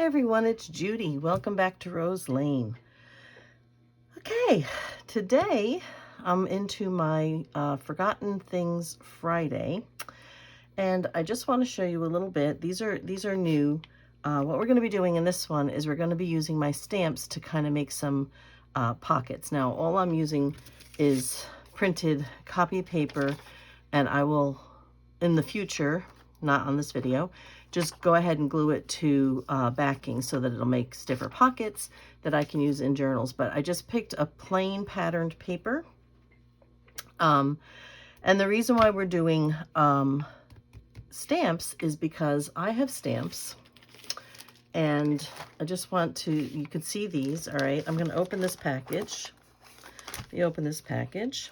everyone, it's Judy. Welcome back to Rose Lane. Okay, today I'm into my Forgotten Things Friday, and I just want to show you a little bit. These are new. What we're going to be doing in this one is we're going to be using my stamps to kind of make some pockets. Now, all I'm using is printed copy paper, and I will, in the future, not on this video, just go ahead and glue it to backing so that it'll make stiffer pockets that I can use in journals. But I just picked a plain patterned paper. And the reason why we're doing stamps is because I have stamps, and I just want to, you can see these, all right? I'm going to open this package. You open this package.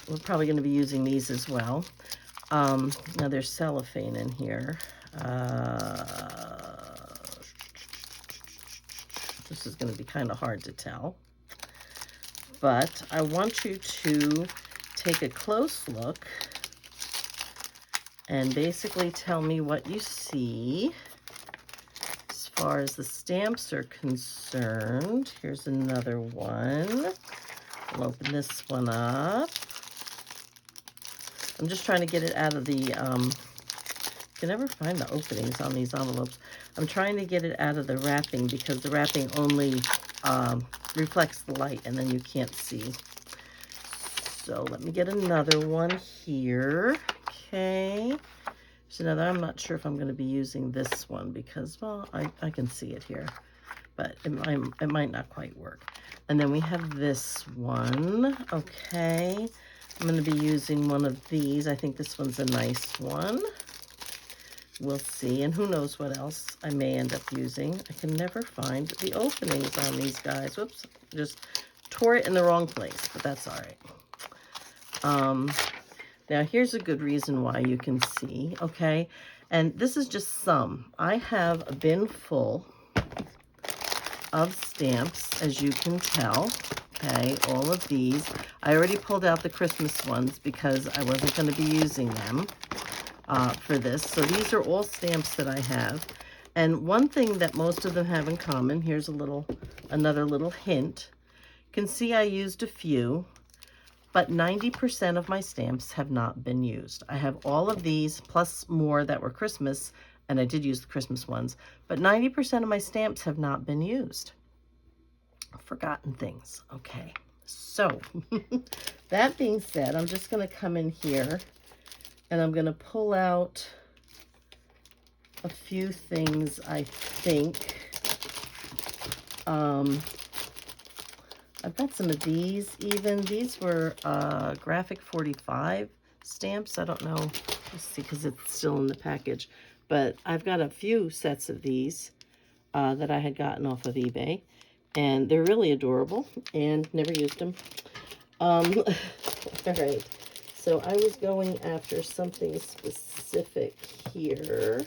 We're probably going to be using these as well. Now there's cellophane in here. This is going to be kind of hard to tell. But I want you to take a close look and basically tell me what you see as far as the stamps are concerned. Here's another one. I'll open this one up. I'm just trying to get it out of the, you can never find the openings on these envelopes. I'm trying to get it out of the wrapping because the wrapping only reflects the light and then you can't see. So let me get another one here. Okay. There's another, I'm not sure if I'm going to be using this one because, well, I can see it here, but it might not quite work. And then we have this one. Okay. I'm going to be using one of these. I think this one's a nice one. We'll see. And who knows what else I may end up using. I can never find the openings on these guys. Whoops. Just tore it in the wrong place, but that's all right. Now, here's a good reason why you can see, okay? And this is just some. I have a bin full of stamps, as you can tell. Okay, all of these. I already pulled out the Christmas ones because I wasn't going to be using them for this. So these are all stamps that I have. And one thing that most of them have in common, here's another little hint. You can see I used a few, but 90% of my stamps have not been used. I have all of these plus more that were Christmas, and I did use the Christmas ones, but 90% of my stamps have not been used. Forgotten things. Okay, so that being said, I'm just going to come in here and I'm going to pull out a few things. I think I've got some of these. Even these were graphic 45 stamps. I don't know, let's see, because it's still in the package, but I've got a few sets of these that I had gotten off of eBay. And they're really adorable and never used them. All right. So I was going after something specific here.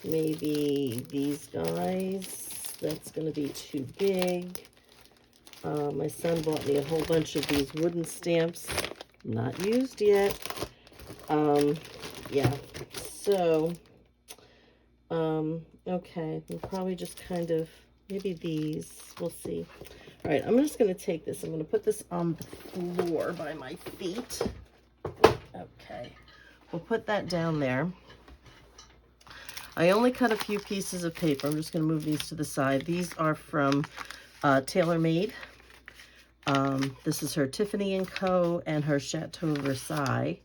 Maybe these guys. That's going to be too big. My son bought me a whole bunch of these wooden stamps. Not used yet. Yeah. So, okay. We'll probably just kind of... maybe these, we'll see. All right, I'm just going to take this. I'm going to put this on the floor by my feet. Okay, we'll put that down there. I only cut a few pieces of paper. I'm just going to move these to the side. These are from TaylorMade. This is her Tiffany & Co. and her Chateau Versailles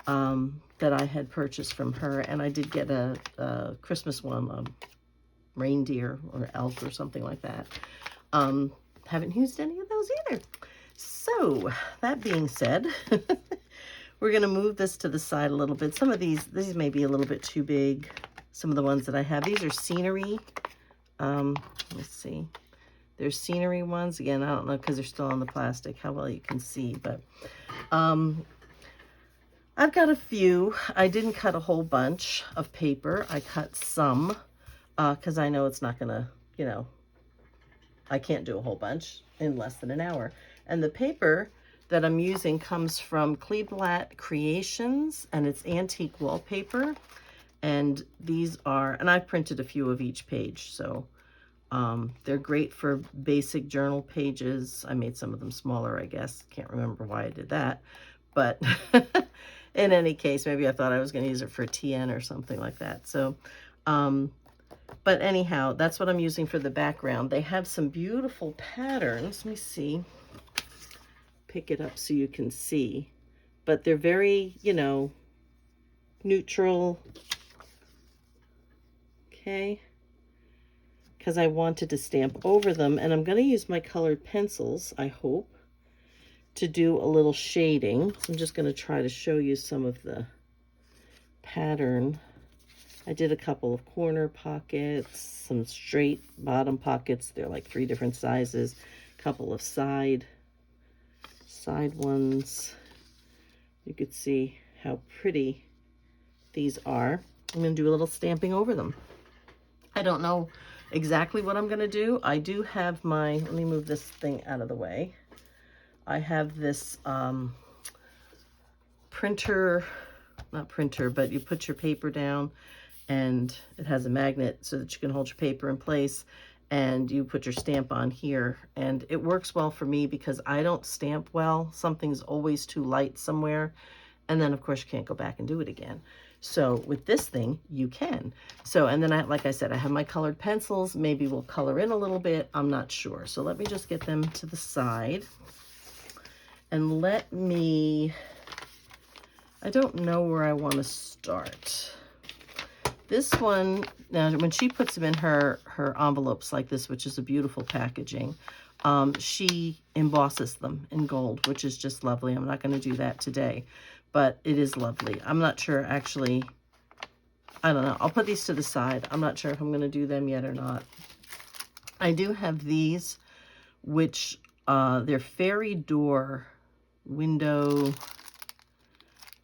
that I had purchased from her. And I did get a Christmas one, reindeer or elk or something like that. Haven't used any of those either. So that being said, we're going to move this to the side a little bit. Some of these may be a little bit too big. Some of the ones that I have, these are scenery. Let's see. There's scenery ones. Again, I don't know because they're still on the plastic how well you can see, but I've got a few. I didn't cut a whole bunch of paper. I cut some. Because I know it's not going to, you know, I can't do a whole bunch in less than an hour. And the paper that I'm using comes from Kleeblatt Creations, and it's antique wallpaper. And these are, and I've printed a few of each page, so they're great for basic journal pages. I made some of them smaller, I guess. Can't remember why I did that. But in any case, maybe I thought I was going to use it for TN or something like that. So, but anyhow, that's what I'm using for the background. They have some beautiful patterns. Let me see. Pick it up so you can see. But they're very, you know, neutral. Okay. Because I wanted to stamp over them, and I'm going to use my colored pencils, I hope, to do a little shading. So I'm just going to try to show you some of the pattern. I did a couple of corner pockets, some straight bottom pockets. They're like 3 different sizes, a couple of side ones. You could see how pretty these are. I'm going to do a little stamping over them. I don't know exactly what I'm going to do. I do have my, let me move this thing out of the way. I have this printer, not printer, but you put your paper down and it has a magnet so that you can hold your paper in place, and you put your stamp on here. And it works well for me because I don't stamp well. Something's always too light somewhere. And then of course you can't go back and do it again. So with this thing, you can. So, and then like I said, I have my colored pencils. Maybe we'll color in a little bit. I'm not sure. So let me just get them to the side. And let me, I don't know where I want to start. This one, now when she puts them in her envelopes like this, which is a beautiful packaging, she embosses them in gold, which is just lovely. I'm not going to do that today, but it is lovely. I'm not sure, actually, I don't know. I'll put these to the side. I'm not sure if I'm going to do them yet or not. I do have these, which they're fairy door window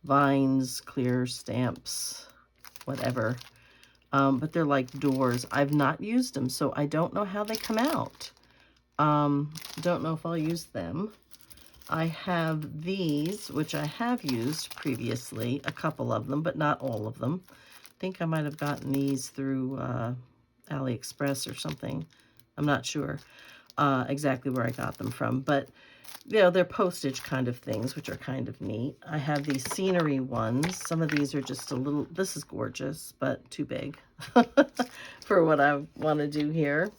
vines, clear stamps, whatever. But they're like doors. I've not used them, so I don't know how they come out. Don't know if I'll use them. I have these, which I have used previously, a couple of them, but not all of them. I think I might have gotten these through AliExpress or something. I'm not sure exactly where I got them from, but you know, they're postage kind of things, which are kind of neat. I have these scenery ones. Some of these are just a little, this is gorgeous, but too big for what I want to do here.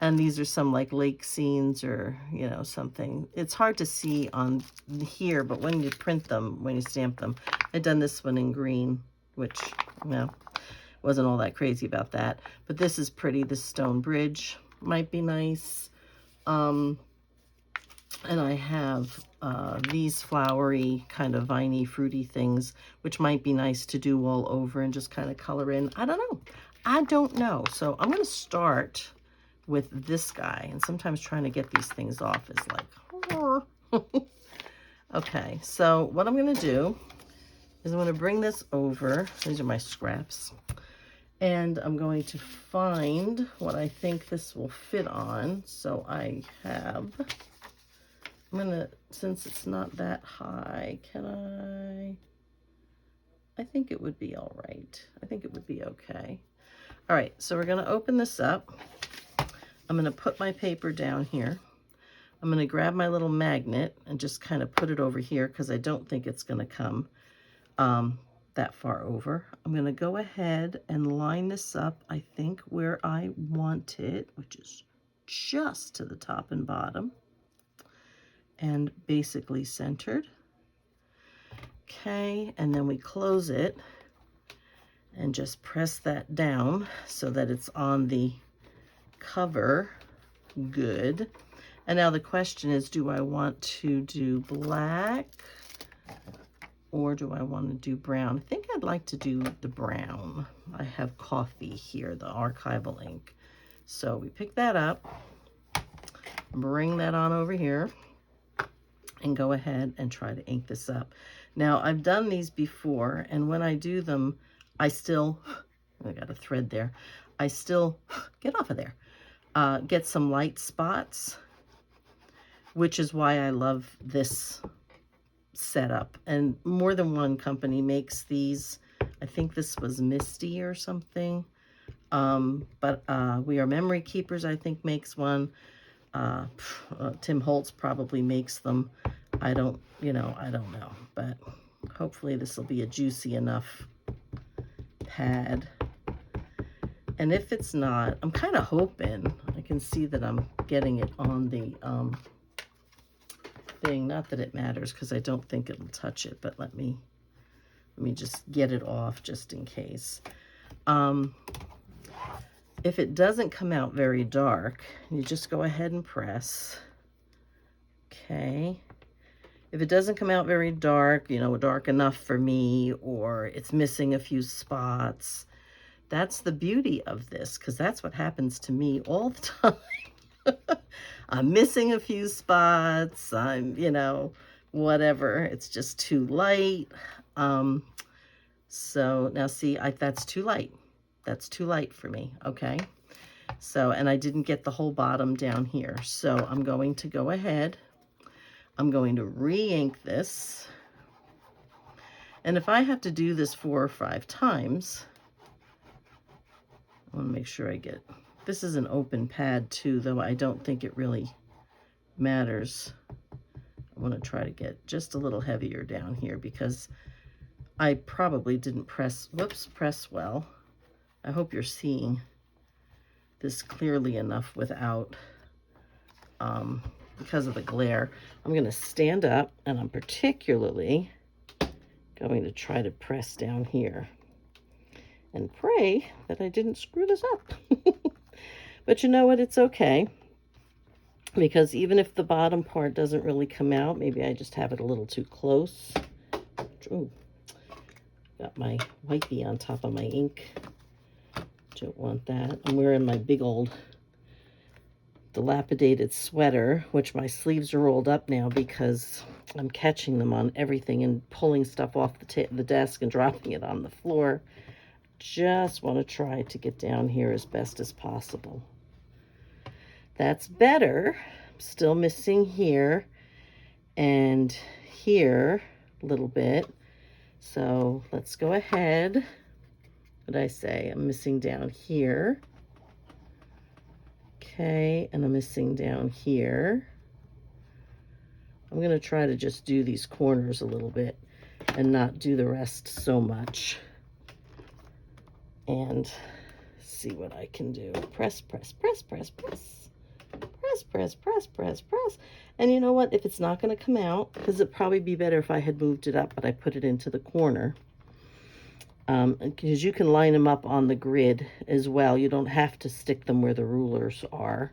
And these are some like lake scenes or, you know, something. It's hard to see on here, but when you print them, when you stamp them, I've done this one in green, which, you know, wasn't all that crazy about that. But this is pretty. This stone bridge might be nice. And I have these flowery, kind of viney, fruity things, which might be nice to do all over and just kind of color in. I don't know. I don't know. So I'm going to start with this guy. And sometimes trying to get these things off is like, oh. Okay, so what I'm going to do is I'm going to bring this over. These are my scraps. And I'm going to find what I think this will fit on. So I have... I'm gonna, since it's not that high, can I think it would be all right. I think it would be okay. All right, so we're gonna open this up. I'm gonna put my paper down here. I'm gonna grab my little magnet and just kind of put it over here because I don't think it's gonna come that far over. I'm gonna go ahead and line this up, I think, where I want it, which is just to the top and bottom. And basically centered. Okay, and then we close it and just press that down so that it's on the cover. Good. And now the question is, do I want to do black or do I want to do brown? I think I'd like to do the brown. I have coffee here, the archival ink. So we pick that up, bring that on over here, and go ahead and try to ink this up. Now, I've done these before, and when I do them, I still, I got a thread there, I still, get off of there, get some light spots, which is why I love this setup. And more than one company makes these. I think this was Misty or something. But We Are Memory Keepers, I think, makes one. Tim Holtz probably makes them. I don't know. But hopefully this will be a juicy enough pad. And if it's not, I'm kind of hoping. I can see that I'm getting it on the thing. Not that it matters, because I don't think it'll touch it, but let me just get it off just in case. If it doesn't come out very dark, you just go ahead and press. Okay. If it doesn't come out very dark, dark enough for me, or it's missing a few spots, that's the beauty of this, because that's what happens to me all the time. I'm missing a few spots. I'm, whatever. It's just too light. So now see, that's too light. That's too light for me, okay? So, and I didn't get the whole bottom down here. So I'm going to go ahead. I'm going to re-ink this. And if I have to do this 4 or 5 times, I want to make sure I get, this is an open pad too, though I don't think it really matters. I want to try to get just a little heavier down here because I probably didn't press well. I hope you're seeing this clearly enough without, because of the glare. I'm going to stand up, and I'm particularly going to try to press down here and pray that I didn't screw this up. But you know what? It's okay, because even if the bottom part doesn't really come out, maybe I just have it a little too close. Ooh, got my wipey on top of my ink. Don't want that. I'm wearing my big old dilapidated sweater, which my sleeves are rolled up now because I'm catching them on everything and pulling stuff off the desk and dropping it on the floor. Just want to try to get down here as best as possible. That's better. I'm still missing here and here a little bit. So let's go ahead. What did I say? I'm missing down here. Okay, and I'm missing down here. I'm going to try to just do these corners a little bit and not do the rest so much. And see what I can do. Press, press, press, press, press. Press, press, press, press, press. And you know what? If it's not going to come out, because it'd probably be better if I had moved it up, but I put it into the corner. Because you can line them up on the grid as well. You don't have to stick them where the rulers are.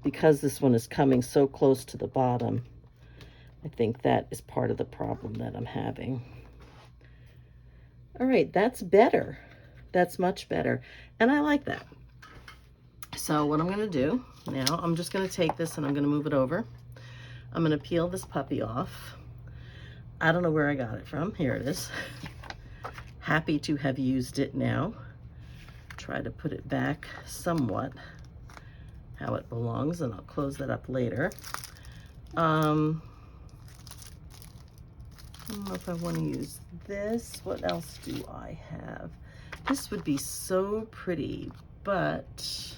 Because this one is coming so close to the bottom, I think that is part of the problem that I'm having. All right, that's better. That's much better. And I like that. So what I'm going to do now, I'm just going to take this and I'm going to move it over. I'm going to peel this puppy off. I don't know where I got it from. Here it is. Happy to have used it now. Try to put it back somewhat how it belongs, and I'll close that up later. I don't know if I want to use this. What else do I have? This would be so pretty, but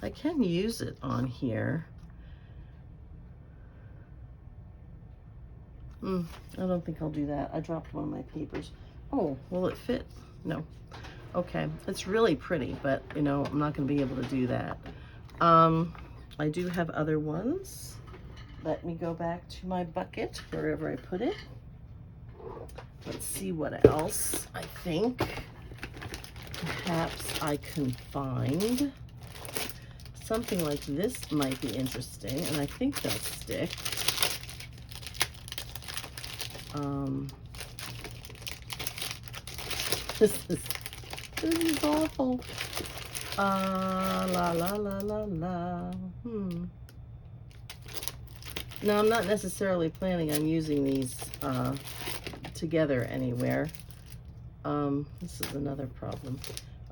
I can use it on here. I don't think I'll do that. I dropped one of my papers. Oh, will it fit? No. Okay, it's really pretty, but I'm not going to be able to do that. I do have other ones. Let me go back to my bucket, wherever I put it. Let's see what else I think perhaps I can find. Something like this might be interesting, and I think they'll stick. This is awful. La la la la la. Now, I'm not necessarily planning on using these together anywhere. This is another problem.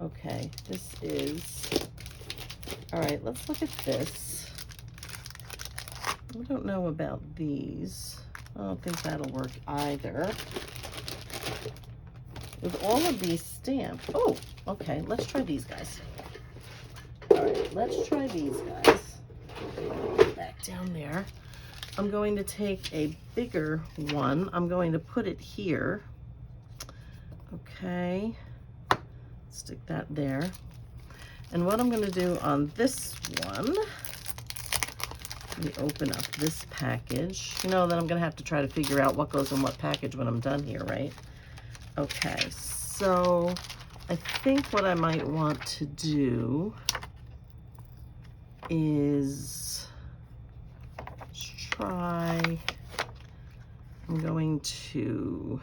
Okay, this is, All right, let's look at this. I don't know about these. I don't think that'll work either. With all of these stamped. Oh, okay, let's try these guys. All right, let's try these guys. Back down there. I'm going to take a bigger one. I'm going to put it here. Okay, stick that there. And what I'm going to do on this one, let me open up this package. You know that I'm going to have to try to figure out what goes in what package when I'm done here, right? Okay, so I think what I might want to do is try, I'm going to,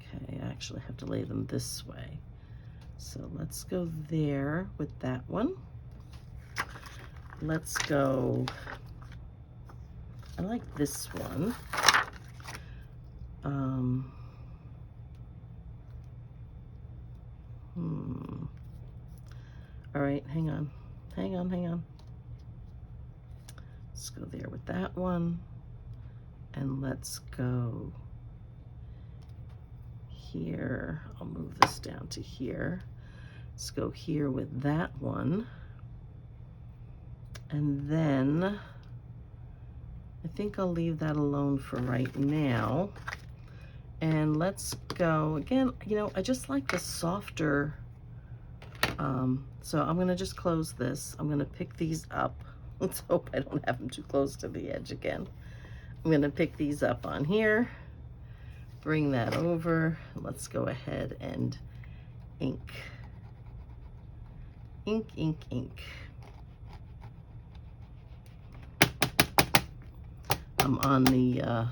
okay, I actually have to lay them this way. So let's go there with that one. Let's go, I like this one. All right, hang on. Let's go there with that one. And let's go here. I'll move this down to here. Let's go here with that one. And then I think I'll leave that alone for right now. And let's go, again, you know, I just like the softer, so I'm gonna just close this. I'm gonna pick these up. Let's hope I don't have them too close to the edge again. I'm gonna pick these up on here, bring that over. Let's go ahead and ink. Ink. I'm on the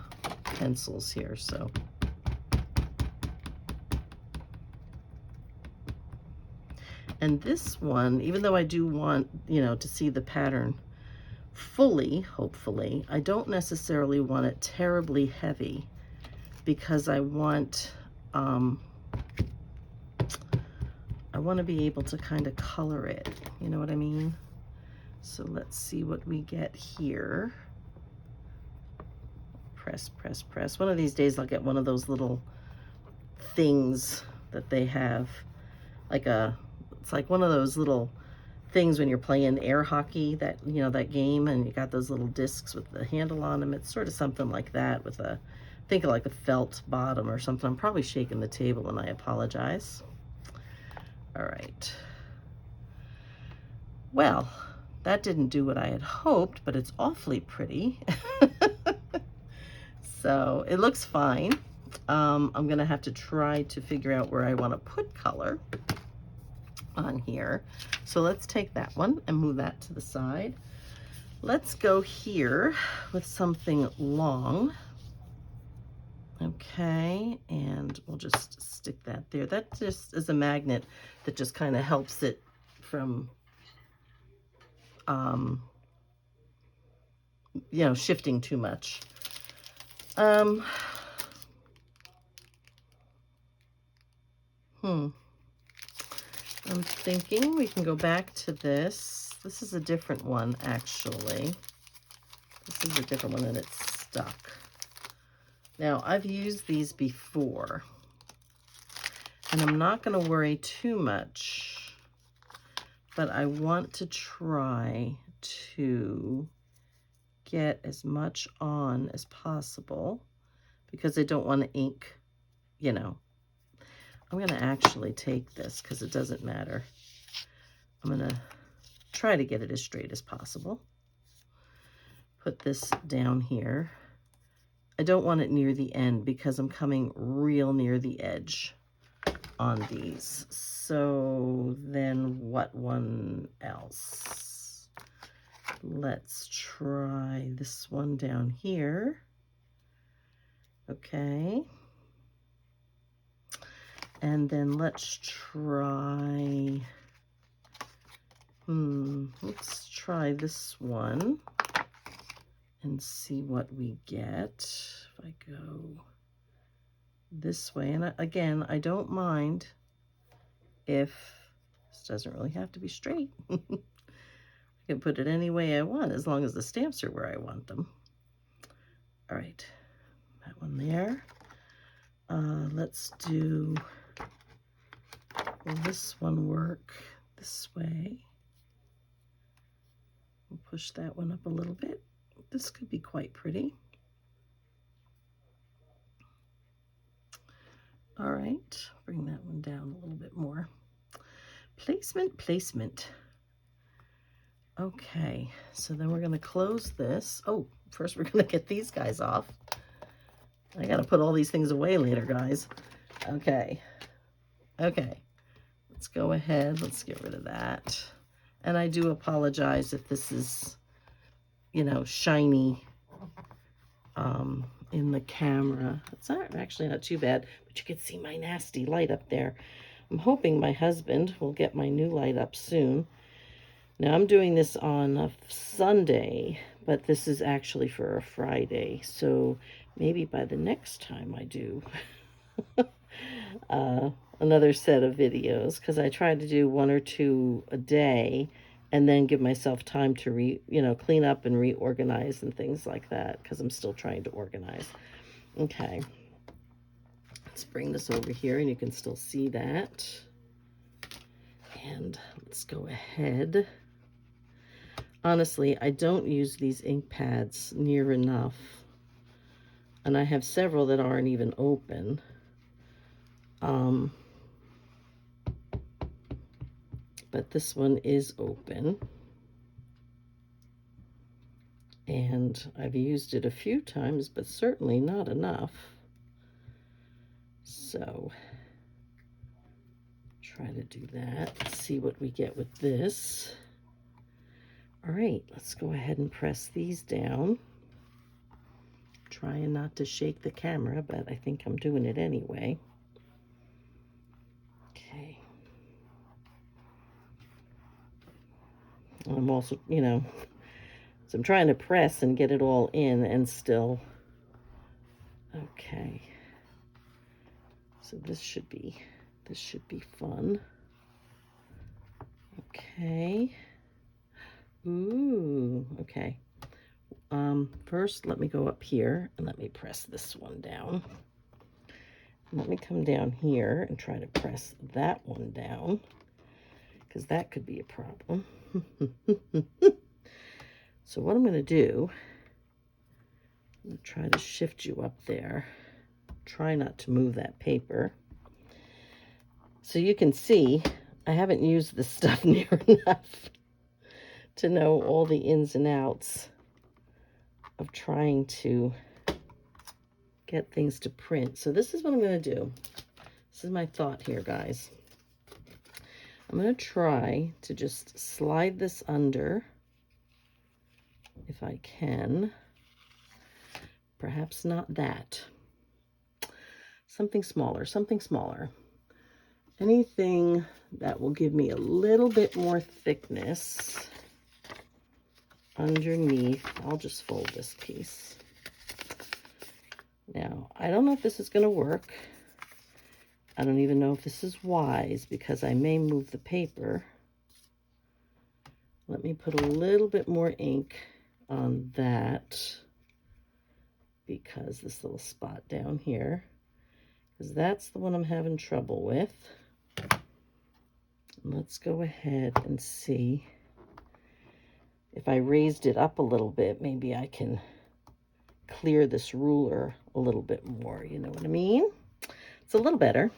pencils here, so. And this one, even though I do want, you know, to see the pattern fully, hopefully, I don't necessarily want it terribly heavy because I want to be able to kind of color it, you know what I mean? So let's see what we get here. Press. One of these days I'll get one of those little things that they have, like it's like one of those little things when you're playing air hockey, that, you know, that game, and you got those little discs with the handle on them. It's sort of something like that with a, think of like a felt bottom or something. I'm probably shaking the table and I apologize. All right. Well, that didn't do what I had hoped, but it's awfully pretty. So it looks fine. I'm gonna have to try to figure out where I want to put color on here. So let's take that one and move that to the side. Let's go here with something long. Okay, and we'll just stick that there. That just is a magnet that just kind of helps it from you know, shifting too much. I'm thinking we can go back to this. This is a different one, actually. This is a different one and it's stuck. Now, I've used these before, and I'm not going to worry too much, but I want to try to get as much on as possible because I don't want to ink, you know. I'm going to actually take this because it doesn't matter. I'm going to try to get it as straight as possible. Put this down here. I don't want it near the end because I'm coming real near the edge on these. So then what one else? Let's try this one down here. Okay. And then let's try, let's try this one and see what we get. If I go this way, and again, I don't mind if This doesn't really have to be straight. I can put it any way I want as long as the stamps are where I want them. All right, that one there. Let's do, will this one work this way? We'll push that one up a little bit. This could be quite pretty. All right, bring that one down a little bit more. Placement, placement. Okay, so then we're gonna close this. Oh, first we're gonna get these guys off. I gotta put all these things away later, guys. Okay, okay. Let's go ahead, let's get rid of that. And I do apologize if this is, you know, shiny in the camera. It's actually not too bad, but you can see my nasty light up there. I'm hoping my husband will get my new light up soon. Now I'm doing this on a Sunday, but this is actually for a Friday. So maybe by the next time I do another set of videos, because I try to do 1 or 2 a day and then give myself time to clean up and reorganize and things like that, because I'm still trying to organize. Okay, let's bring this over here and you can still see that. And let's go ahead. Honestly, I don't use these ink pads near enough, and I have several that aren't even open. But this one is open, and I've used it a few times, but certainly not enough. So try to do that. See what we get with this. All right, let's go ahead and press these down. Trying not to shake the camera, but I think I'm doing it anyway. Okay. I'm also, so I'm trying to press and get it all in and still. Okay. So this should be fun. Okay. Ooh, okay. First, let me go up here and let me press this one down. Let me come down here and try to press that one down, because that could be a problem. So what I'm going to do, I'm going to try to shift you up there. Try not to move that paper. So you can see I haven't used this stuff near enough to know all the ins and outs of trying to get things to print. So this is what I'm going to do. This is my thought here, guys. I'm going to try to just slide this under, if I can. Perhaps not that. Something smaller, something smaller. Anything that will give me a little bit more thickness underneath. I'll just fold this piece. Now, I don't know if this is going to work. I don't even know if this is wise, because I may move the paper. Let me put a little bit more ink on that, because this little spot down here, because that's the one I'm having trouble with. Let's go ahead and see if I raised it up a little bit, maybe I can clear this ruler a little bit more. You know what I mean? It's a little better.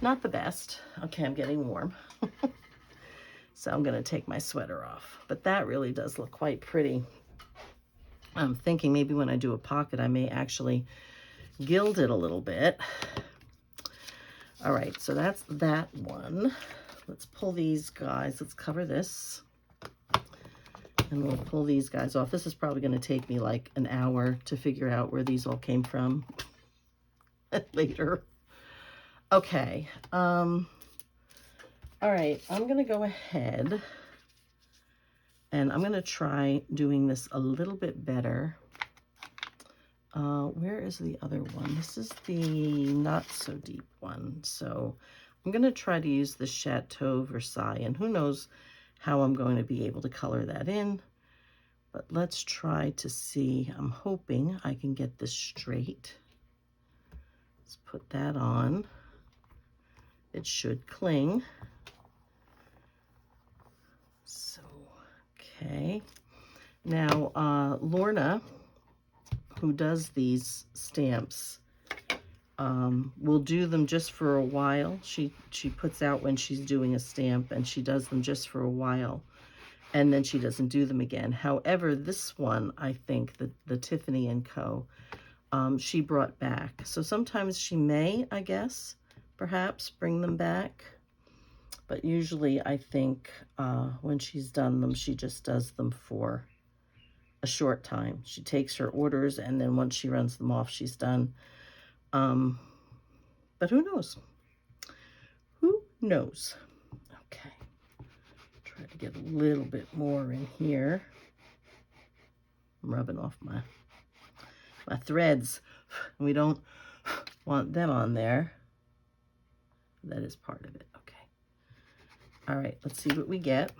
Not the best. Okay, I'm getting warm. So I'm going to take my sweater off. But that really does look quite pretty. I'm thinking maybe when I do a pocket, I may actually gild it a little bit. All right, so that's that one. Let's pull these guys. Let's cover this. And we'll pull these guys off. This is probably going to take me like an hour to figure out where these all came from later. Okay. All right, I'm going to go ahead and I'm going to try doing this a little bit better. Where is the other one? This is the not so deep one. So I'm I'm going to try to use the Chateau Versailles, and who knows how I'm going to be able to color that in. But let's try to see. I'm hoping I can get this straight. Let's put that on. It should cling. So, okay. Now, Lorna, who does these stamps, will do them just for a while. She puts out when she's doing a stamp, and she does them just for a while, and then she doesn't do them again. However, this one, I think, the Tiffany & Co., she brought back. So sometimes she may, I guess, perhaps bring them back. But usually I think when she's done them, she just does them for a short time. She takes her orders, and then once she runs them off, she's done. But who knows? Who knows? Okay. Try to get a little bit more in here. I'm rubbing off my threads. We don't want them on there. That is part of it. Okay. All right, let's see what we get.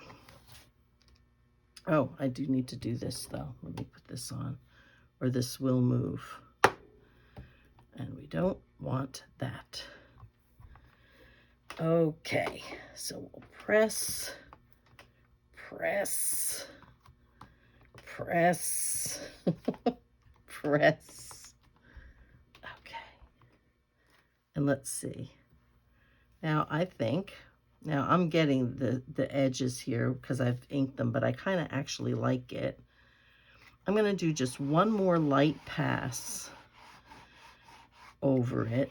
Oh, I do need to do this, though. Let me put this on, or this will move. And we don't want that. Okay, so we'll press, press, press, press. Okay. And let's see. Now, I think... Now, I'm getting the edges here because I've inked them, but I kind of actually like it. I'm going to do just one more light pass over it.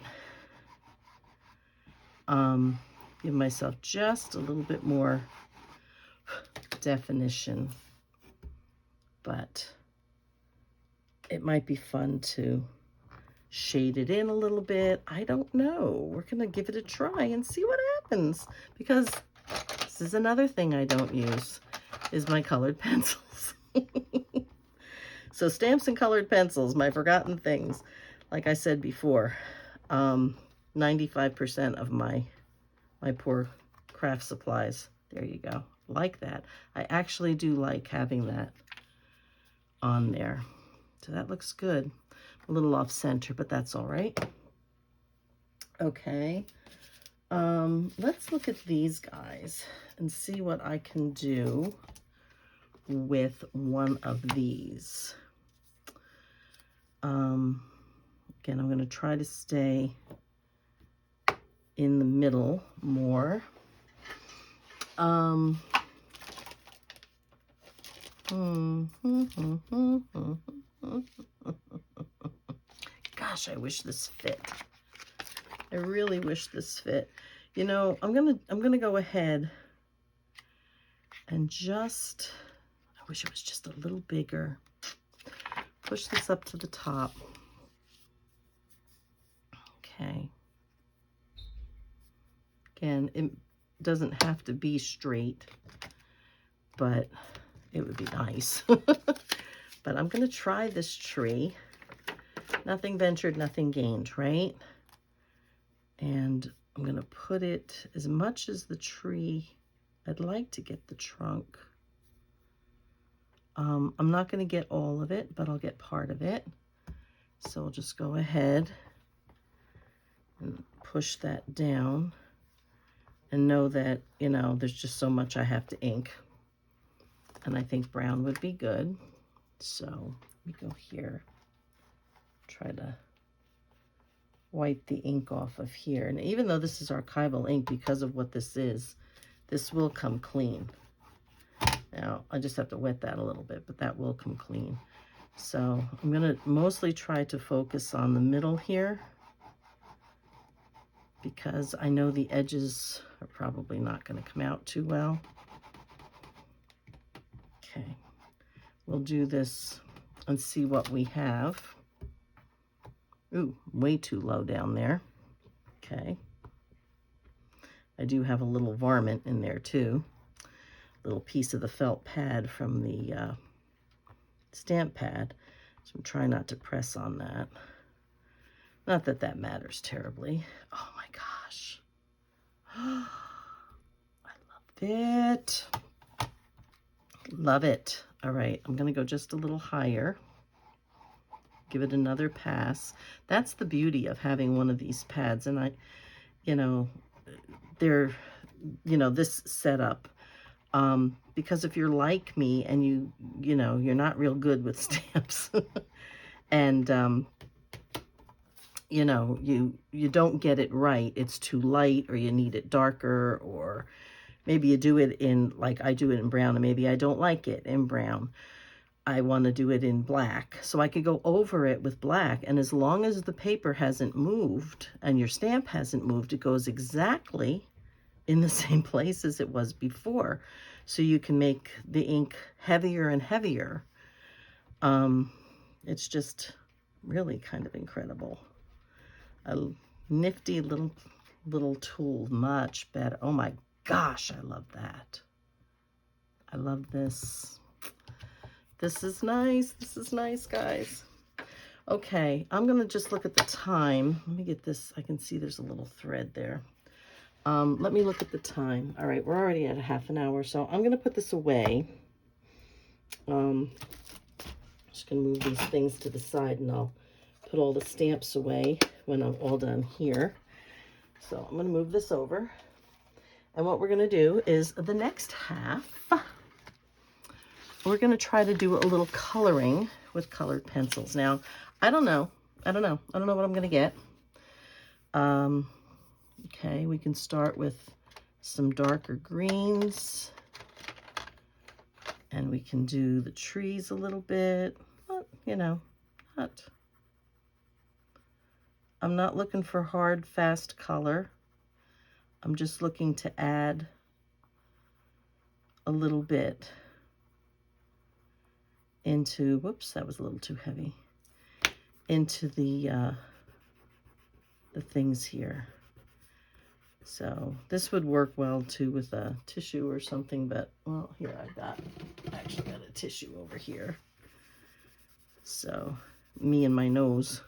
Give myself just a little bit more definition, but it might be fun to shade it in a little bit. I don't know. We're going to give it a try and see what happens, because this is another thing I don't use, is my colored pencils. So stamps and colored pencils, my forgotten things. Like I said before, 95% of my poor craft supplies. There you go. Like that. I actually do like having that on there. So that looks good. A little off center, but that's all right. Okay. Let's look at these guys and see what I can do with one of these. Again, I'm going to try to stay in the middle more. Gosh, I wish this fit. I really wish this fit. You know, I'm gonna go ahead and just, I wish it was just a little bigger. Push this up to the top. Okay. Again, it doesn't have to be straight, but it would be nice. But I'm gonna try this tree. Nothing ventured, nothing gained, right? And I'm going to put it as much as the tree. I'd like to get the trunk. I'm not going to get all of it, but I'll get part of it. So I'll just go ahead and push that down and know that, you know, there's just so much I have to ink. And I think brown would be good. So let me go here. Try to wipe the ink off of here. And even though this is archival ink, because of what this is, this will come clean. Now, I just have to wet that a little bit, but that will come clean. So I'm going to mostly try to focus on the middle here, because I know the edges are probably not going to come out too well. Okay, we'll do this and see what we have. Ooh, way too low down there. Okay. I do have a little varmint in there too. A little piece of the felt pad from the stamp pad. So I'm trying not to press on that. Not that that matters terribly. Oh my gosh. I loved it. Love it. All right, I'm going to go just a little higher. Give it another pass. That's the beauty of having one of these pads. And you know, they're, this setup. Because if you're like me and you're not real good with stamps and, you don't get it right. It's too light, or you need it darker, or maybe you do it in, like I do it in brown, and maybe I don't like it in brown. I want to do it in black. So I could go over it with black, and as long as the paper hasn't moved and your stamp hasn't moved, it goes exactly in the same place as it was before. So you can make the ink heavier and heavier. It's just really kind of incredible. A nifty little tool, much better. Oh my gosh, I love that. I love this. This is nice. This is nice, guys. Okay, I'm gonna just look at the time. Let me get this. I can see there's a little thread there. Let me look at the time. All right, we're already at a half an hour, so I'm gonna put this away. Just gonna move these things to the side, and I'll put all the stamps away when I'm all done here. So I'm gonna move this over. And what we're gonna do is the next half, we're gonna try to do a little coloring with colored pencils. Now, I don't know what I'm gonna get. Okay, we can start with some darker greens, and we can do the trees a little bit. I'm not looking for hard, fast color. I'm just looking to add a little bit into, whoops, that was a little too heavy, into the things here. So this would work well too with a tissue or something, but, well, here I actually got a tissue over here. So me and my nose.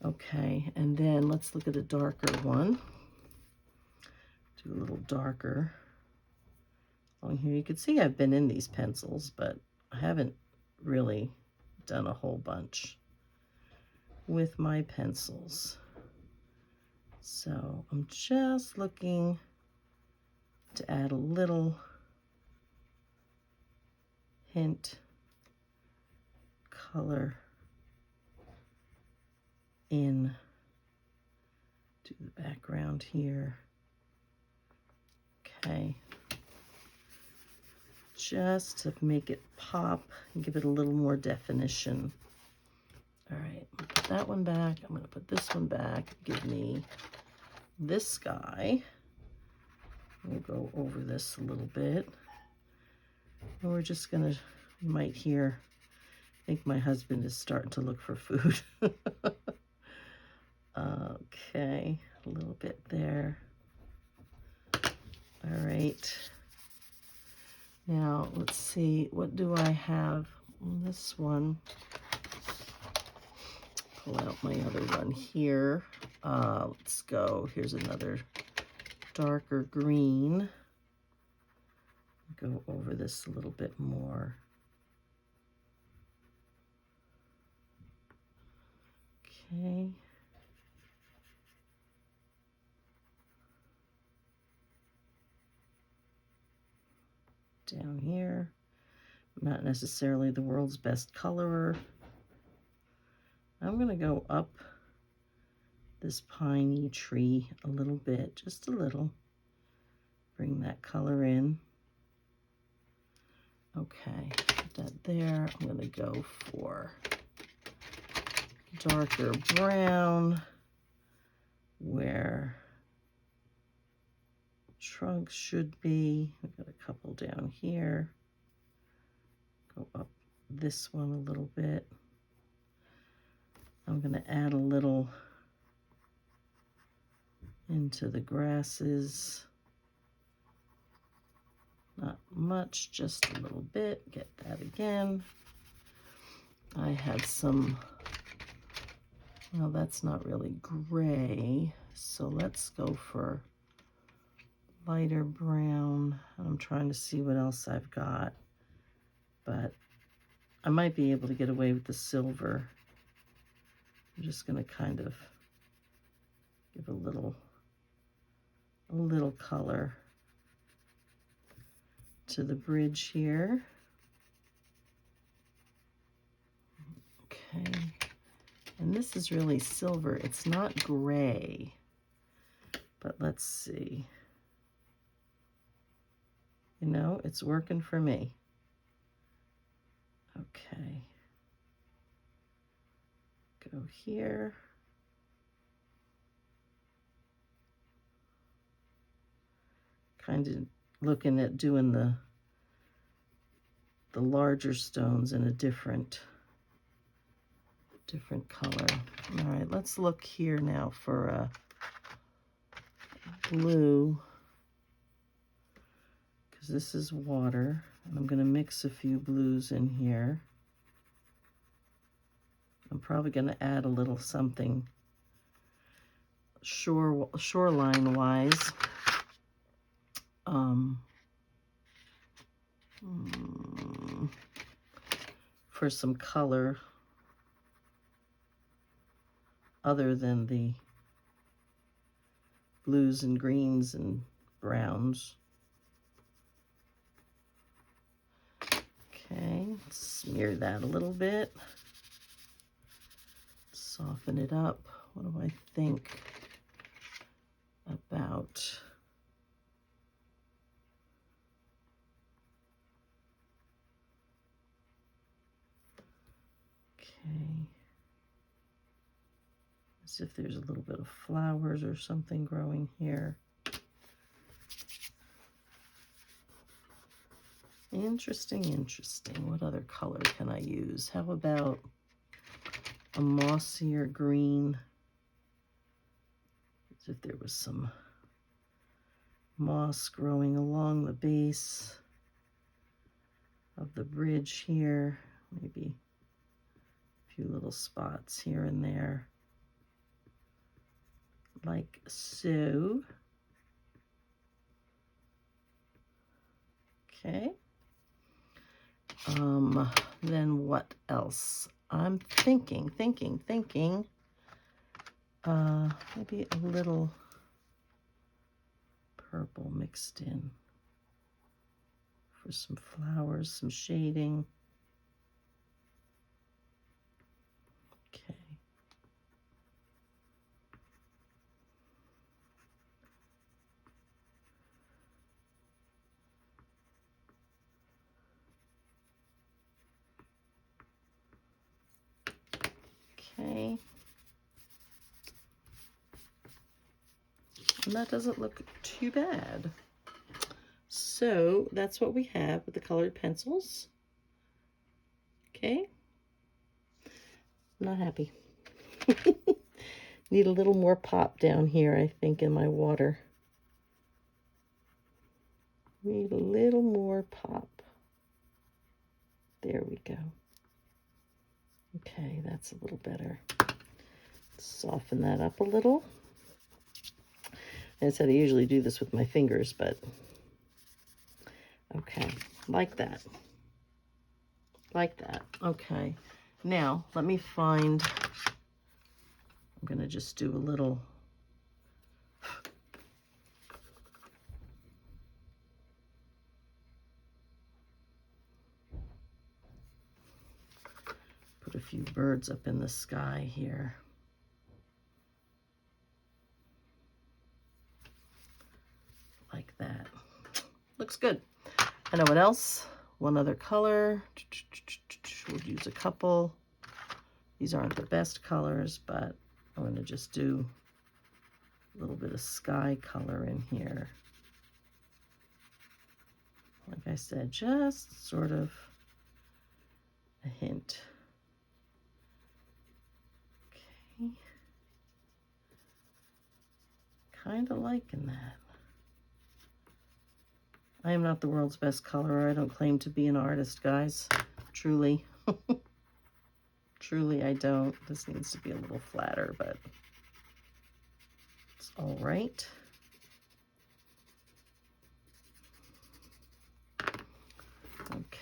Okay, and then let's look at a darker one. Do a little darker on here. You can see I've been in these pencils, but I haven't really done a whole bunch with my pencils. So I'm just looking to add a little hint color in to the background here. Okay. Just to make it pop and give it a little more definition. All right, I'm gonna put that one back. I'm gonna put this one back. Give me this guy. We'll go over this a little bit. And we're just gonna, you might hear, I think my husband is starting to look for food. Okay, a little bit there. All right. Now, let's see, what do I have on this one? Pull out my other one here. Let's go. Here's another darker green. Go over this a little bit more. Okay. Down here. I'm not necessarily the world's best colorer. I'm going to go up this piney tree a little bit, just a little. Bring that color in. Okay, put that there. I'm going to go for darker brown where trunk should be. I've got a couple down here. Go up this one a little bit. I'm going to add a little into the grasses. Not much, just a little bit. Get that again. I had some, well, that's not really gray, so let's go for lighter brown. I'm trying to see what else I've got, but I might be able to get away with the silver. I'm just going to kind of give a little color to the bridge here. Okay, and this is really silver. It's not gray, but let's see. You know, it's working for me. Okay. Go here. Kind of looking at doing the larger stones in a different color. All right, let's look here now for a blue, because this is water, and I'm going to mix a few blues in here. I'm probably going to add a little something shoreline wise. For some color other than the blues and greens and browns. Okay, smear that a little bit. Soften it up. What do I think about as if there's a little bit of flowers or something growing here. Interesting, interesting. What other color can I use? How about a mossier green? As if there was some moss growing along the base of the bridge here. Maybe a few little spots here and there, like so. Okay. Then what else? I'm thinking, maybe a little purple mixed in for some flowers, some shading. Okay. Okay. And that doesn't look too bad. So that's what we have with the colored pencils. Okay. Not happy. Need a little more pop down here, I think, in my water. Need a little more pop. There we go. Okay, that's a little better. Soften that up a little. As I said, I usually do this with my fingers, but okay, like that. Like that. Okay. Now, let me find, I'm going to just do a little, put a few birds up in the sky here. Like that. Looks good. I know what else? One other color. We'll use a couple. These aren't the best colors, but I'm going to just do a little bit of sky color in here. Like I said, just sort of a hint. Okay. Kind of liking that. I am not the world's best colorer. I don't claim to be an artist, guys. Truly. Truly, I don't. This needs to be a little flatter, but it's all right.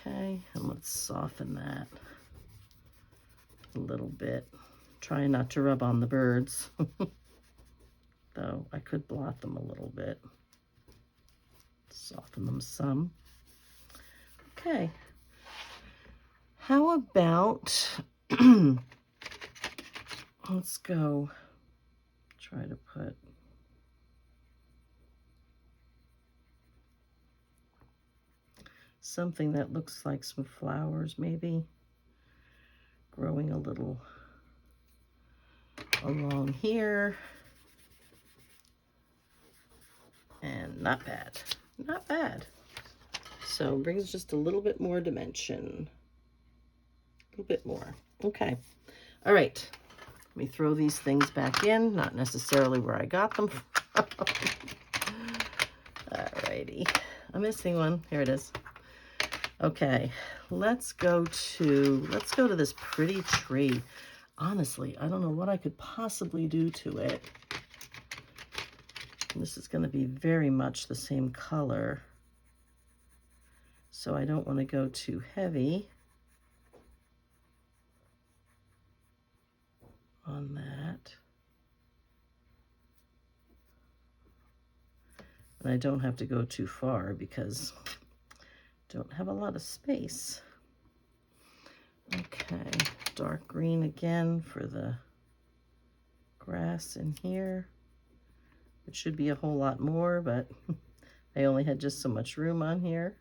Okay, and let's soften that a little bit. Try not to rub on the birds, though I could blot them a little bit. Soften them some. Okay. How about, let's go try to put something that looks like some flowers, maybe growing a little along here. And not bad, not bad. So brings just a little bit more dimension, a little bit more. Okay, all right. Let me throw these things back in, not necessarily where I got them from. All righty, I'm missing one. Here it is. Okay, let's go to this pretty tree. Honestly, I don't know what I could possibly do to it. This is going to be very much the same color, so I don't want to go too heavy on that. And I don't have to go too far because I don't have a lot of space. Okay, dark green again for the grass in here. It should be a whole lot more, but I only had just so much room on here.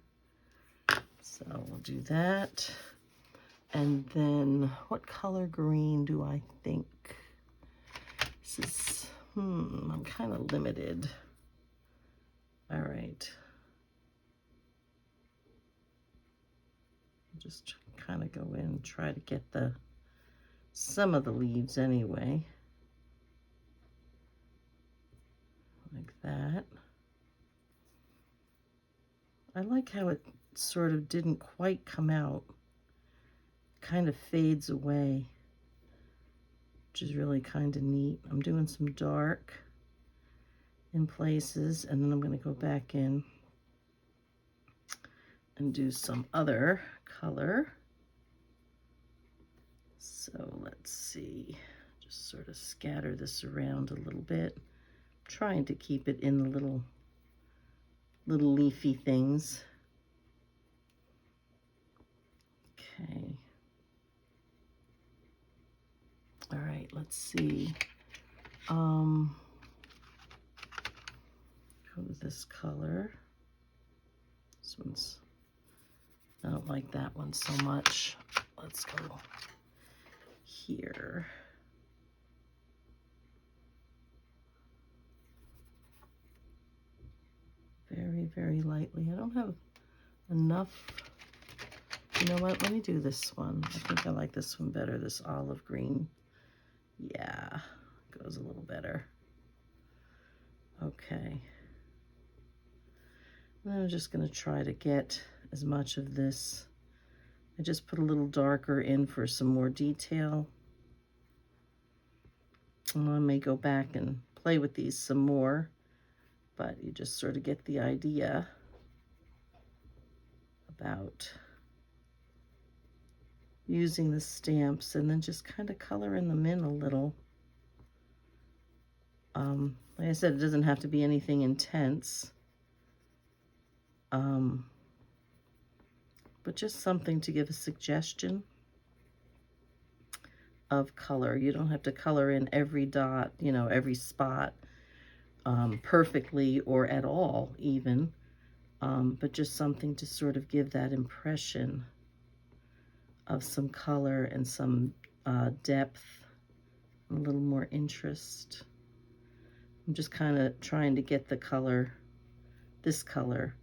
So we'll do that. And then what color green do I think? This is, I'm kind of limited. All right. Just kind of go in and try to get some of the leaves anyway. Like that. I like how it sort of didn't quite come out. Kind of fades away, which is really kind of neat. I'm doing some dark in places, and then I'm going to go back in and do some other color. So let's see, just sort of scatter this around a little bit, trying to keep it in the little leafy things. Okay. All right, let's see. Go with this color. This one's, I don't like that one so much. Let's go here. Very, very lightly. I don't have enough. You know what? Let me do this one. I think I like this one better, this olive green. Yeah, goes a little better. Okay. And I'm just going to try to get as much of this. I just put a little darker in for some more detail. And I may go back and play with these some more, but you just sort of get the idea about using the stamps and then just kind of coloring them in a little. Like I said, it doesn't have to be anything intense, but just something to give a suggestion of color. You don't have to color in every dot, you know, every spot perfectly or at all even, but just something to sort of give that impression of some color and some depth, a little more interest. I'm just kind of trying to get the color, this color,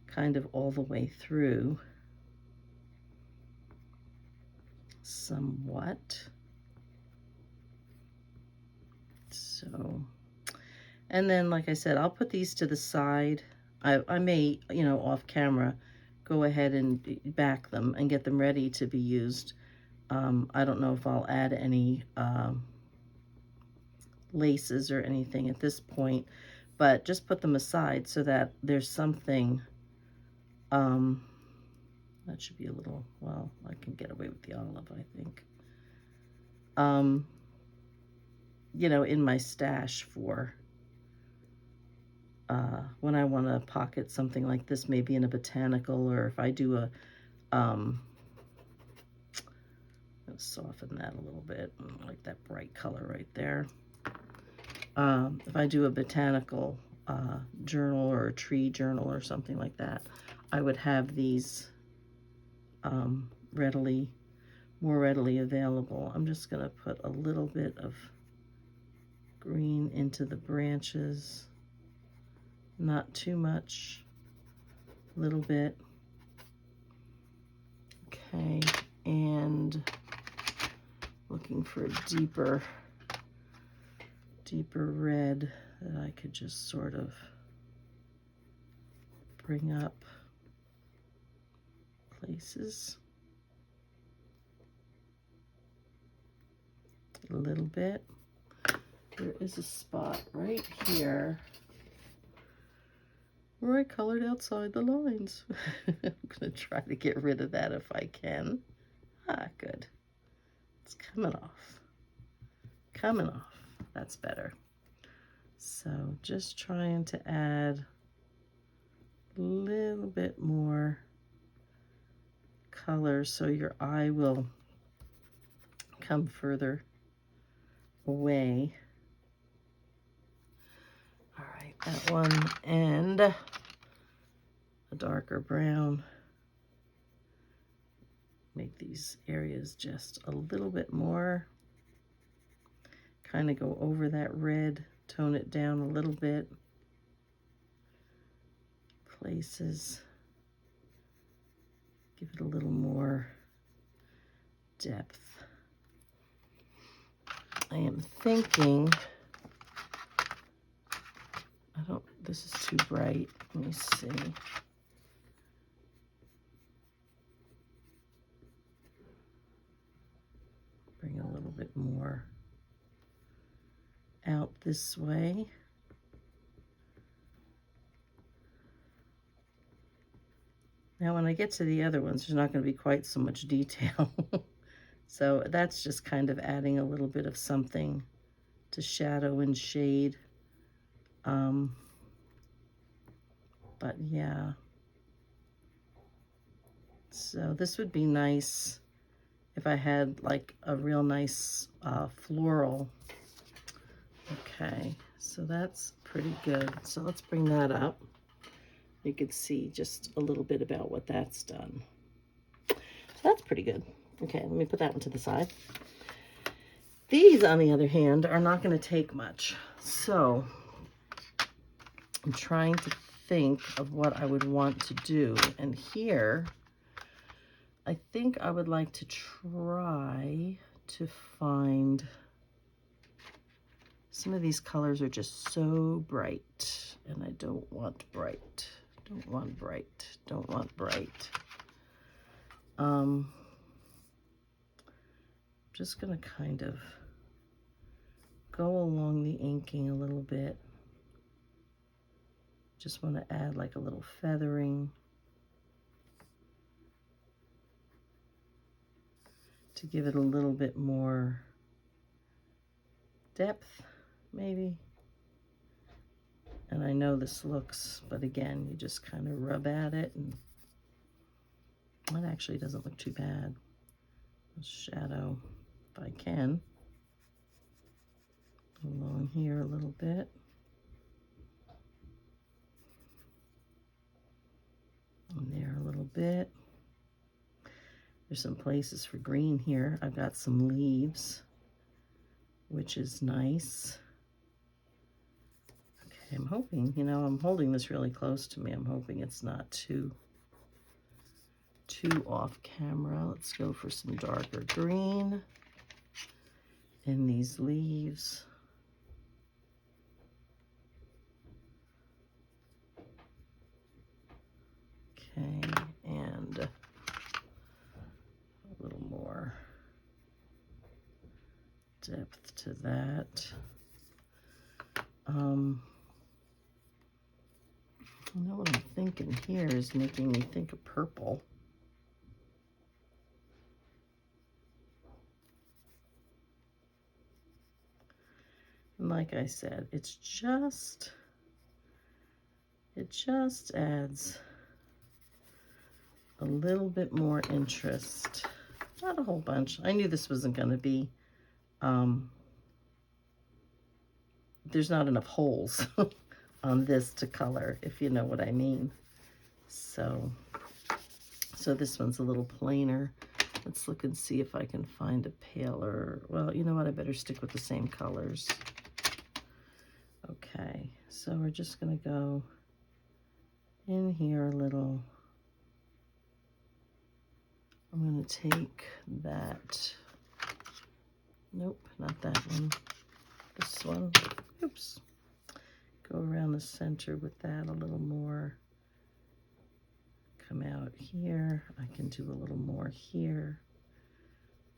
kind of all the way through somewhat. So, and then like I said, I'll put these to the side. I may, you know, off camera, go ahead and back them and get them ready to be used. I don't know if I'll add any laces or anything at this point, but just put them aside so that there's something That should be a little, well, I can get away with the olive, I think. You know, in my stash for when I want to pocket something like this, maybe in a botanical, or if I do a, let's soften that a little bit, like that bright color right there. If I do a botanical journal or a tree journal or something like that, I would have these more readily available. I'm just going to put a little bit of green into the branches, not too much, a little bit. Okay, and looking for a deeper red that I could just sort of bring up places a little bit. There is a spot right here where I colored outside the lines. I'm going to try to get rid of that if I can. Ah, good. It's coming off. Coming off. That's better. So just trying to add a little bit more color so your eye will come further away. All right, that one, and a darker brown. Make these areas just a little bit more. Kind of go over that red, tone it down a little bit. Places. Give it a little more depth. I am thinking, this is too bright. Let me see. Bring a little bit more out this way. Now when I get to the other ones, there's not going to be quite so much detail. So that's just kind of adding a little bit of something to shadow and shade. But yeah. So this would be nice if I had like a real nice floral. Okay, so that's pretty good. So let's bring that up. You can see just a little bit about what that's done. So that's pretty good. Okay, let me put that one to the side. These, on the other hand, are not going to take much. So I'm trying to think of what I would want to do. And here, I think I would like to try to find, some of these colors are just so bright, and I don't want bright. Don't want bright. Don't want bright. Just gonna kind of go along the inking a little bit. Just want to add like a little feathering to give it a little bit more depth, maybe. And I know this looks, but again, you just kind of rub at it, and that actually doesn't look too bad. Shadow, if I can, along here a little bit. And there a little bit. There's some places for green here. I've got some leaves, which is nice. Okay, I'm hoping, you know, I'm holding this really close to me. I'm hoping it's not too off camera. Let's go for some darker green in these leaves. Okay, and a little more depth to that. You know what I'm thinking here is making me think of purple. like I said, it just adds a little bit more interest. Not a whole bunch. I knew this wasn't going to be, there's not enough holes on this to color, if you know what I mean. So this one's a little plainer. Let's look and see if I can find a paler. Well, you know what? I better stick with the same colors. Okay, so we're just going to go in here a little. I'm going to take that. Nope, not that one. This one. Oops. Go around the center with that a little more. Come out here. I can do a little more here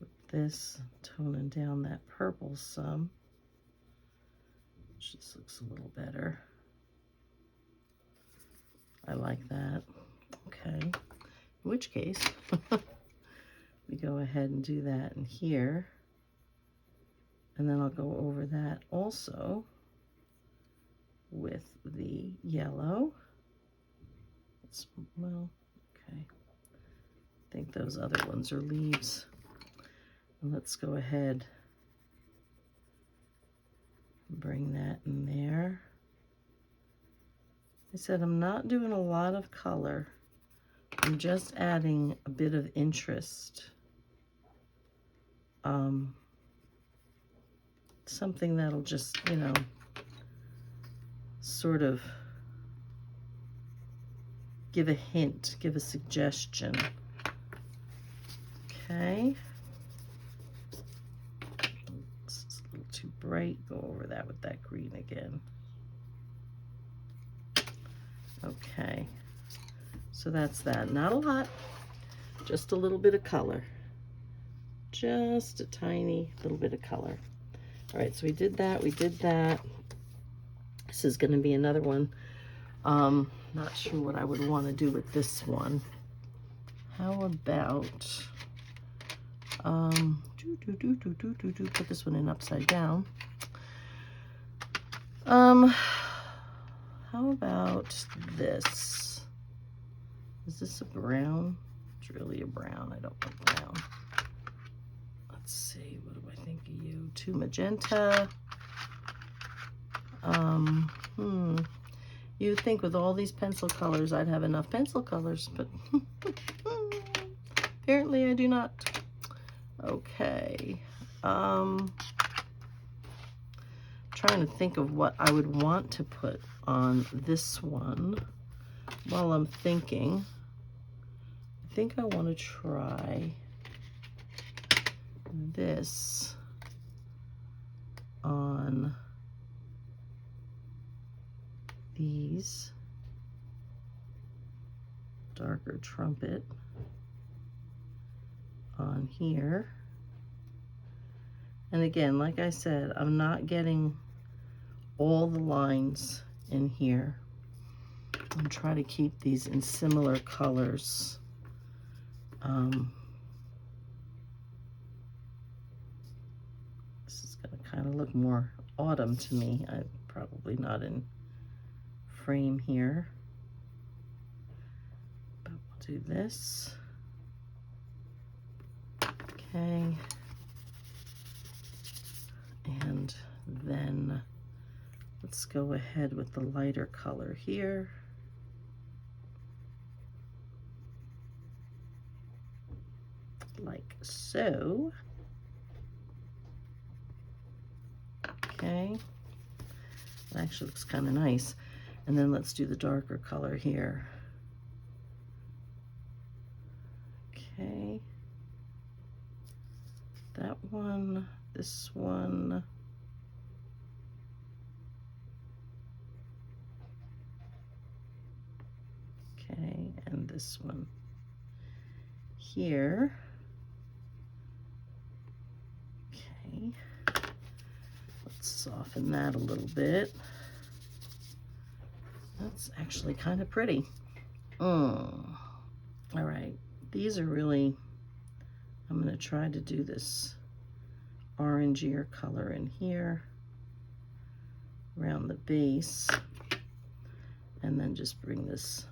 with this, toning down that purple some. Just looks a little better. I like that. Okay. In which case, we go ahead and do that in here. And then I'll go over that also with the yellow. Well, okay. I think those other ones are leaves. And let's go ahead and bring that in there. I said I'm not doing a lot of color. I'm just adding a bit of interest. Something that'll just, you know, sort of give a hint, give a suggestion. Okay. It's a little too bright. Go over that with that green again. Okay. So that's that. Not a lot, just a little bit of color. Just a tiny little bit of color. All right, so we did that, we did that. This is gonna be another one. Not sure what I would want to do with this one. How about, put this one in upside down. How about this? Is this a brown? It's really a brown. I don't want brown. Let's see, what do I think of you? 2 magenta. You'd think with all these pencil colors I'd have enough pencil colors, but apparently I do not. Okay. Trying to think of what I would want to put on this one while I'm thinking. I think I want to try this on these. Darker trumpet on here. And again, like I said, I'm not getting all the lines in here. I'm trying to keep these in similar colors. This is going to kind of look more autumn to me. I'm probably not in frame here. But we'll do this. Okay. And then let's go ahead with the lighter color here. Like so. Okay. That actually looks kind of nice. And then let's do the darker color here. Okay. That one, this one. Okay, and this one here. Okay. Let's soften that a little bit. That's actually kind of pretty. All right, these are really, I'm going to try to do this orangier color in here. around the base, and then just bring this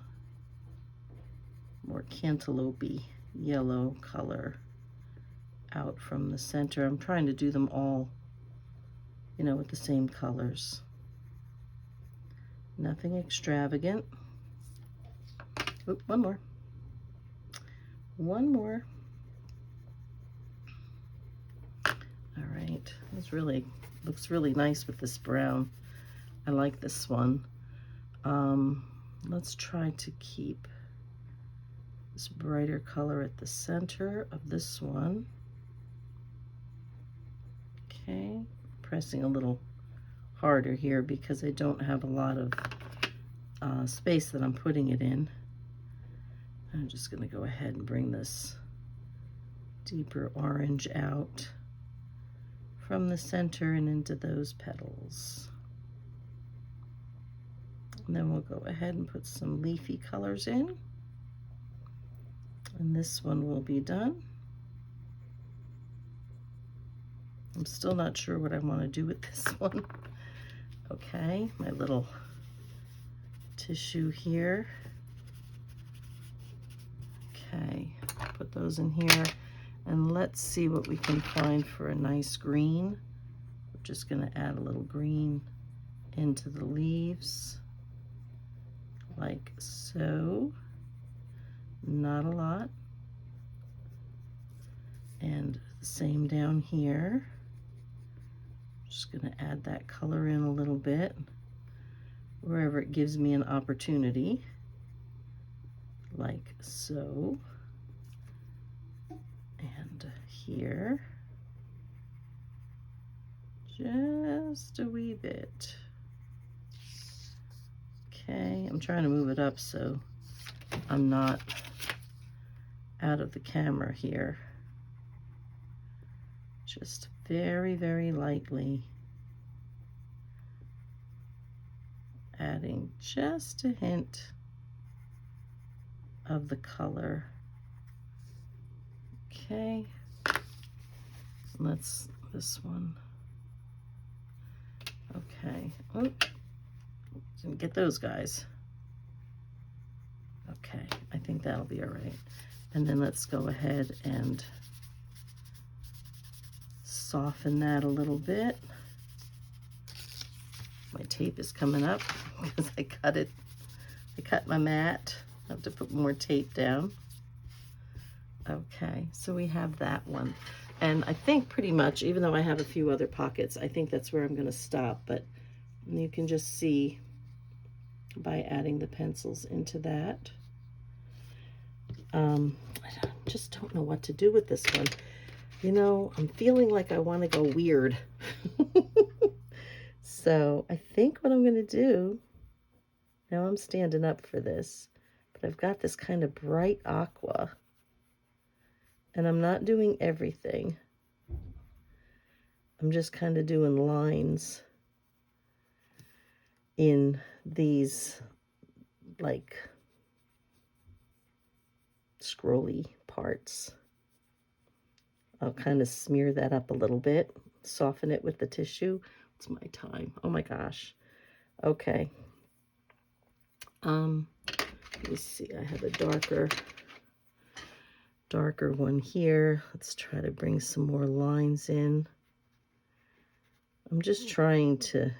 more cantaloupe yellow color out from the center. I'm trying to do them all, you know, with the same colors. Nothing extravagant. Oop, one more. One more. All right, this really looks really nice with this brown. I like this one. Let's try to keep this brighter color at the center of this one. Okay, pressing a little harder here because I don't have a lot of space that I'm putting it in. I'm just going to go ahead and bring this deeper orange out from the center and into those petals. And then we'll go ahead and put some leafy colors in. And this one will be done. I'm still not sure what I want to do with this one. Okay, my little tissue here. Okay, put those in here, and let's see what we can find for a nice green. We're just going to add a little green into the leaves, like so. Not a lot. And the same down here. Just going to add that color in a little bit, wherever it gives me an opportunity, like so. And here, just a wee bit. Okay, I'm trying to move it up so I'm not out of the camera here. Just very, very lightly adding just a hint of the color. Okay, let's this one. Okay, oh, didn't get those guys. Okay, I think that'll be all right. And then let's go ahead and soften that a little bit. My tape is coming up because I cut it. I cut my mat. I have to put more tape down. Okay, so we have that one. And I think pretty much, even though I have a few other pockets, I think that's where I'm going to stop. But you can just see by adding the pencils into that. I just don't know what to do with this one. You know, I'm feeling like I want to go weird. So I think what I'm going to do, now I'm standing up for this, but I've got this kind of bright aqua, and I'm not doing everything. I'm just kind of doing lines in these, like, scrolly parts. I'll kind of smear that up a little bit, soften it with the tissue. It's my time. Oh my gosh. Okay. Let me see. I have a darker one here. Let's try to bring some more lines in. I'm just trying to,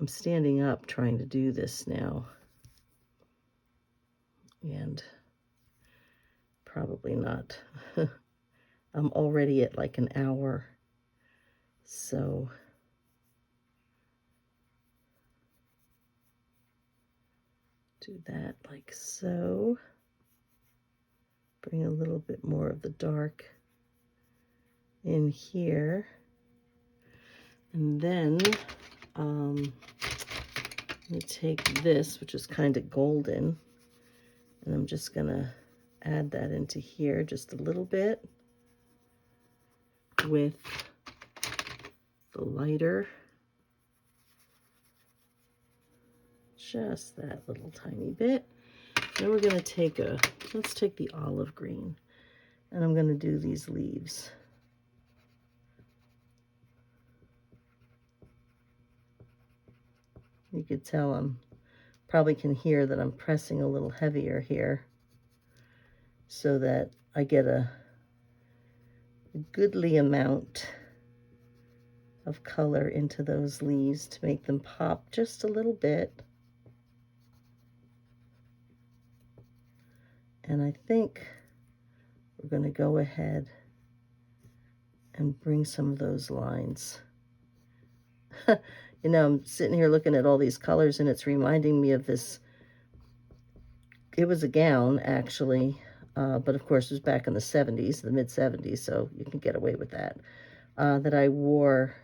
I'm standing up trying to do this now. And probably not. I'm already at like an hour. So do that like so. Bring a little bit more of the dark in here. And then let me take this, which is kind of golden, and I'm just gonna add that into here just a little bit with the lighter, just that little tiny bit. Then we're gonna take let's take the olive green, and I'm gonna do these leaves. You could tell probably can hear that I'm pressing a little heavier here so that I get a goodly amount of color into those leaves to make them pop just a little bit. And I think we're going to go ahead and bring some of those lines. You know, I'm sitting here looking at all these colors, and it's reminding me of this. It was a gown, actually, but of course it was back in the 70s, the mid-70s, so you can get away with that, that I wore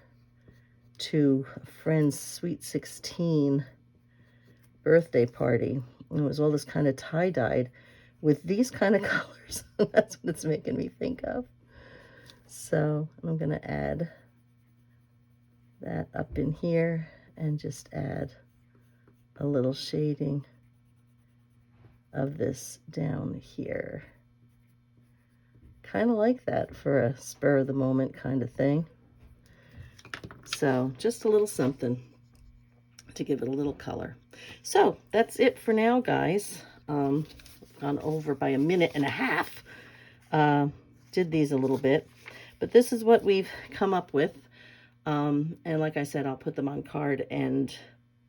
to a friend's Sweet 16 birthday party. And it was all this kind of tie-dyed with these kind of colors. That's what it's making me think of. So I'm going to add that up in here and just add a little shading of this down here. Kind of like that for a spur of the moment kind of thing. So just a little something to give it a little color. So that's it for now, guys. Gone over by 1.5 minutes. Did these a little bit, but this is what we've come up with. And like I said, I'll put them on card and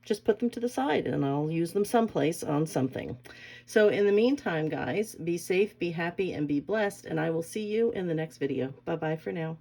just put them to the side, and I'll use them someplace on something. So in the meantime, guys, be safe, be happy, and be blessed, and I will see you in the next video. Bye-bye for now.